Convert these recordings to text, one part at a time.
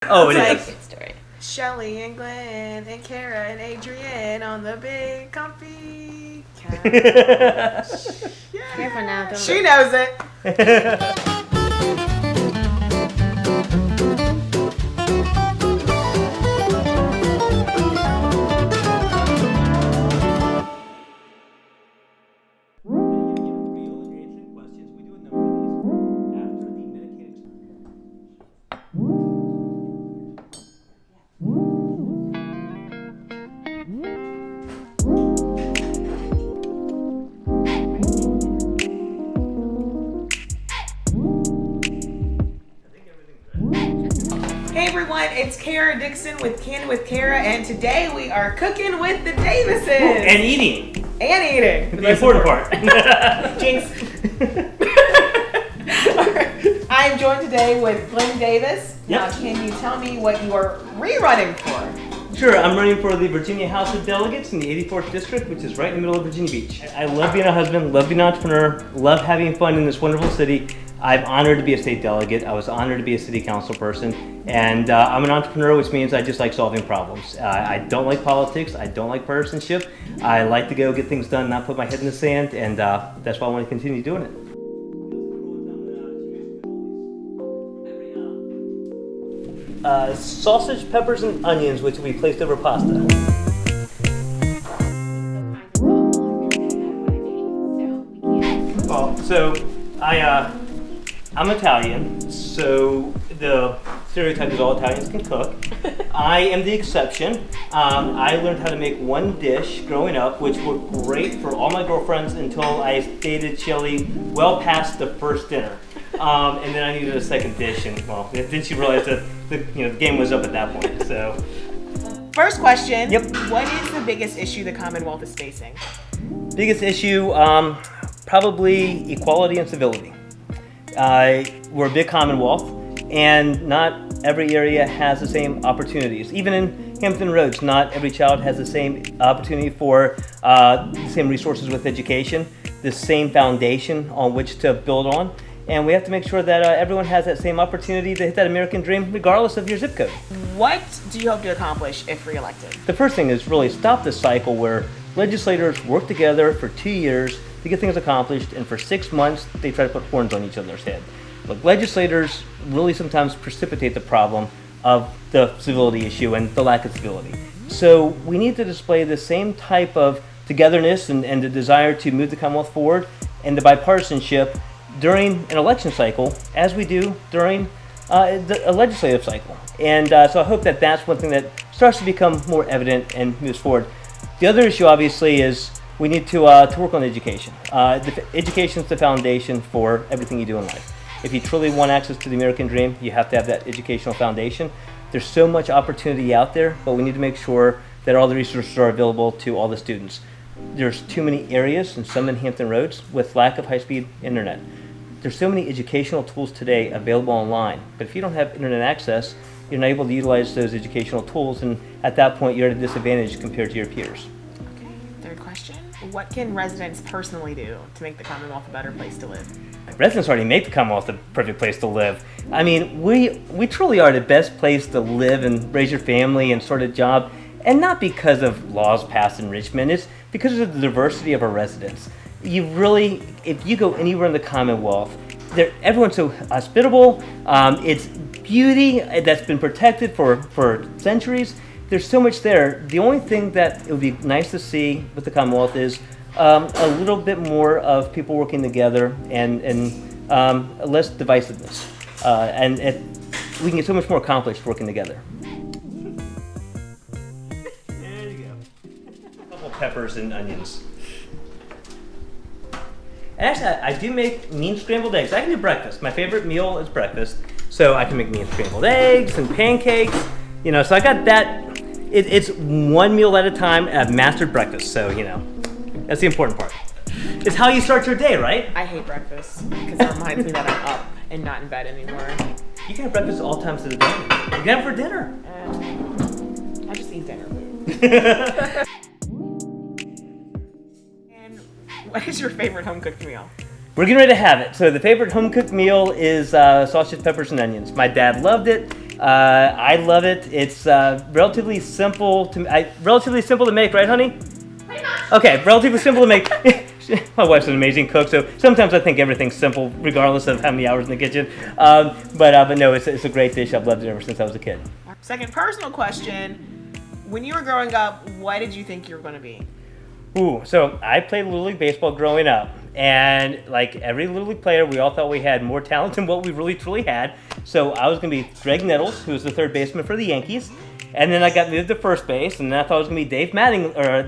Oh, it It's is. like story. Shelly and Glenn and Kara and Adrienne on the big comfy couch. Yeah. Careful now, don't She knows it. Hey everyone, it's Kara Dixon with Candid with Kara, and today we are cooking with the Davises. And eating. And eating. The important part. Jinx. I am joined today with Glenn Davis. Yep. Now, can you tell me what you are rerunning for? Sure, I'm running for the Virginia House of Delegates in the 84th District, which is right in the middle of Virginia Beach. I love being a husband, love being an entrepreneur, love having fun in this wonderful city. I'm honored to be a state delegate. I was honored to be a city council person. And I'm an entrepreneur, which means I just like solving problems. I don't like politics. I don't like partisanship. I like to go get things done, not put my head in the sand. And that's why I want to continue doing it. Sausage, peppers, and onions, which will be placed over pasta. Well, so I'm Italian, so the stereotype is all Italians can cook. I am the exception. I learned how to make one dish growing up, which worked great for all my girlfriends until I dated Shelly well past the first dinner. And then I needed a second dish, and well, then she realized that the game was up at that point. So, First question. Yep. What is the biggest issue the Commonwealth is facing? biggest issue, probably equality and civility. We're a big Commonwealth, and not every area has the same opportunities. Even in Hampton Roads, not every child has the same opportunity for the same resources with education, the same foundation on which to build on. And we have to make sure that everyone has that same opportunity to hit that American dream, regardless of your zip code. What do you hope to accomplish if reelected? The first thing is really stop the cycle where legislators work together for 2 years to get things accomplished, and for 6 months they try to put horns on each other's head. But legislators really sometimes precipitate the problem of the civility issue and the lack of civility. So we need to display the same type of togetherness and the desire to move the Commonwealth forward and the bipartisanship during an election cycle as we do during a legislative cycle. And so I hope that that's one thing that starts to become more evident and moves forward. The other issue obviously is we need to work on education. Education is the foundation for everything you do in life. If you truly want access to the American dream, you have to have that educational foundation. There's so much opportunity out there, but we need to make sure that all the resources are available to all the students. There's too many areas, and some in Hampton Roads, with lack of high-speed internet. There's so many educational tools today available online, but if you don't have internet access, you're not able to utilize those educational tools, and at that point you're at a disadvantage compared to your peers. Okay, third question. What can residents personally do to make the Commonwealth a better place to live? Residents already make the Commonwealth the perfect place to live. I mean, we truly are the best place to live and raise your family and start a job, and not because of laws passed in Richmond, it's because of the diversity of our residents. You really, if you go anywhere in the Commonwealth, everyone's so hospitable. It's beauty that's been protected for centuries. There's so much there. The only thing that it would be nice to see with the Commonwealth is a little bit more of people working together and less divisiveness. And we can get so much more accomplished working together. There you go. A couple peppers and onions. Actually, I do make mean scrambled eggs. I can do breakfast. My favorite meal is breakfast. So I can make mean scrambled eggs and pancakes. So I got that. It's one meal at a time. I've mastered breakfast. So, that's the important part. It's how you start your day, right? I hate breakfast because it reminds me that I'm up and not in bed anymore. You can have breakfast all times of the day. You can have it for dinner. I just eat dinner food. And what is your favorite home cooked meal? We're getting ready to have it. So the favorite home cooked meal is sausage, peppers, and onions. My dad loved it. I love it. It's relatively simple to make, right, honey? Pretty much. Okay, relatively simple to make. My wife's an amazing cook, so sometimes I think everything's simple, regardless of how many hours in the kitchen. But no, it's a great dish. I've loved it ever since I was a kid. Second personal question: when you were growing up, what did you think you were going to be? Ooh, so I played Little League Baseball growing up, and like every Little League player, we all thought we had more talent than what we really truly had. So I was going to be Greg Nettles, who was the third baseman for the Yankees, and then I got moved to first base, and then I thought it was going to be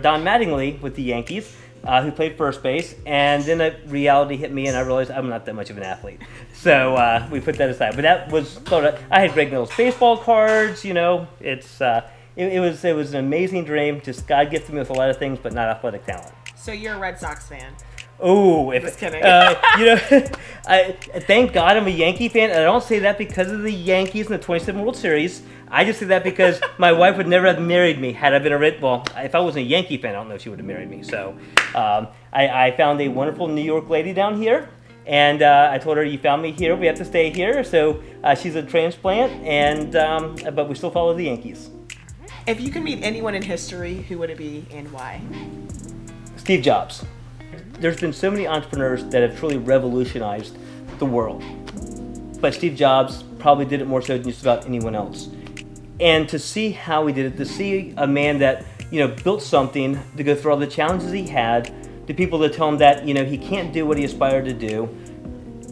Don Mattingly with the Yankees, who played first base, and then reality hit me, and I realized I'm not that much of an athlete. So we put that aside. But that was I had Greg Nettles baseball cards. You know, it was an amazing dream. Just God gifted me with a lot of things, but not athletic talent. So you're a Red Sox fan? Oh, Just kidding. You know, thank God I'm a Yankee fan, and I don't say that because of the Yankees and the 27 World Series. I just say that because my wife would never have married me had I been if I wasn't a Yankee fan, I don't know if she would have married me. So I found a wonderful New York lady down here, and I told her, you found me here, we have to stay here. So she's a transplant, but we still follow the Yankees. If you could meet anyone in history, who would it be and why? Steve Jobs. There's been so many entrepreneurs that have truly revolutionized the world. But Steve Jobs probably did it more so than just about anyone else. And to see how he did it, to see a man that, built something, to go through all the challenges he had, the people that tell him that, he can't do what he aspired to do,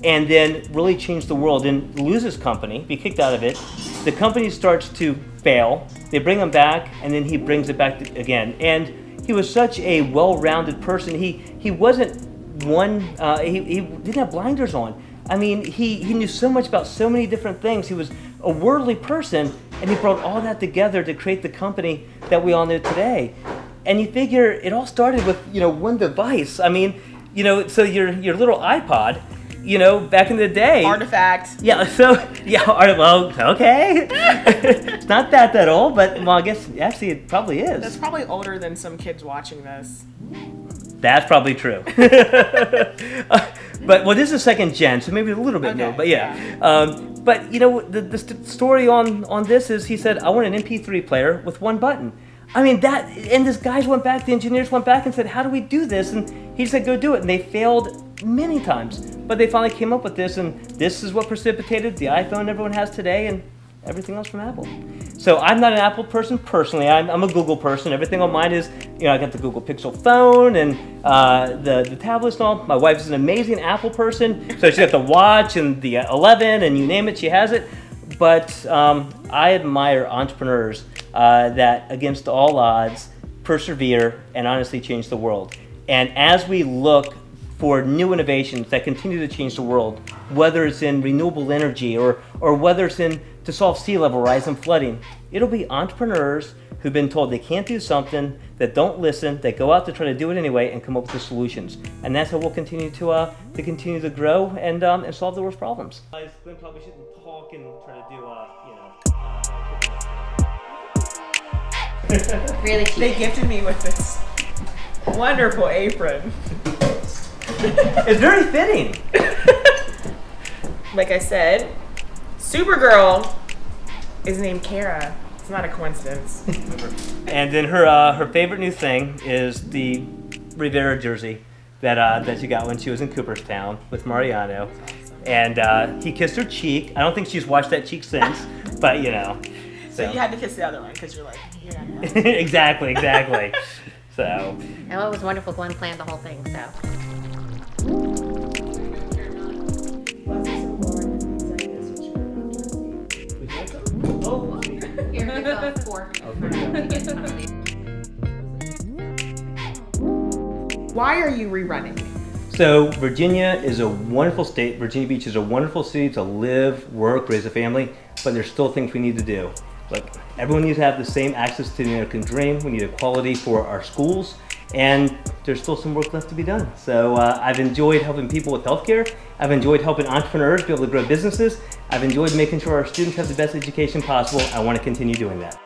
and then really change the world and lose his company, be kicked out of it. The company starts to fail. They bring him back, and then he brings it back again. And he was such a well-rounded person. He wasn't one. He didn't have blinders on. I mean, he knew so much about so many different things. He was a worldly person, and he brought all that together to create the company that we all know today. And you figure it all started with one device. I mean, so your little iPod. Back in the day. Artifact. Yeah, well, okay. It's not that old, but I guess actually it probably is. That's probably older than some kids watching this. That's probably true. But this is second gen, so maybe a little bit new, but yeah. But the story on this is he said, I want an MP3 player with one button. I mean, and the engineers went back and said, how do we do this? And he said, go do it. And they failed many times, but they finally came up with this, and this is what precipitated the iPhone everyone has today and everything else from Apple. So I'm not an Apple person personally. I'm a Google person. Everything on mine is, I got the Google Pixel phone and the tablets and all. My wife is an amazing Apple person, so she's got the watch and the 11 and you name it, she has it. But I admire entrepreneurs that, against all odds, persevere and honestly change the world. And as we look for new innovations that continue to change the world, whether it's in renewable energy or whether it's to solve sea level rise and flooding, it'll be entrepreneurs who've been told they can't do something, that don't listen, that go out to try to do it anyway and come up with the solutions. And that's how we'll continue to grow and solve the world's problems. Glenn probably shouldn't talk and try to do Really cute. They gifted me with this wonderful apron. It's very fitting. Like I said, Supergirl is named Kara. It's not a coincidence. And then her favorite new thing is the Rivera jersey that she got when she was in Cooperstown with Mariano. And he kissed her cheek. I don't think she's washed that cheek since, but So you had to kiss the other one because you're like, yeah. Exactly. So. And it was wonderful. Glenn planned the whole thing, so. Here, it's 4. Why are you rerunning? So Virginia is a wonderful state. Virginia Beach is a wonderful city to live, work, raise a family, but there's still things we need to do. Like, everyone needs to have the same access to the American dream. We need equality for our schools, and there's still some work left to be done. So I've enjoyed helping people with healthcare. I've enjoyed helping entrepreneurs be able to grow businesses. I've enjoyed making sure our students have the best education possible. I want to continue doing that.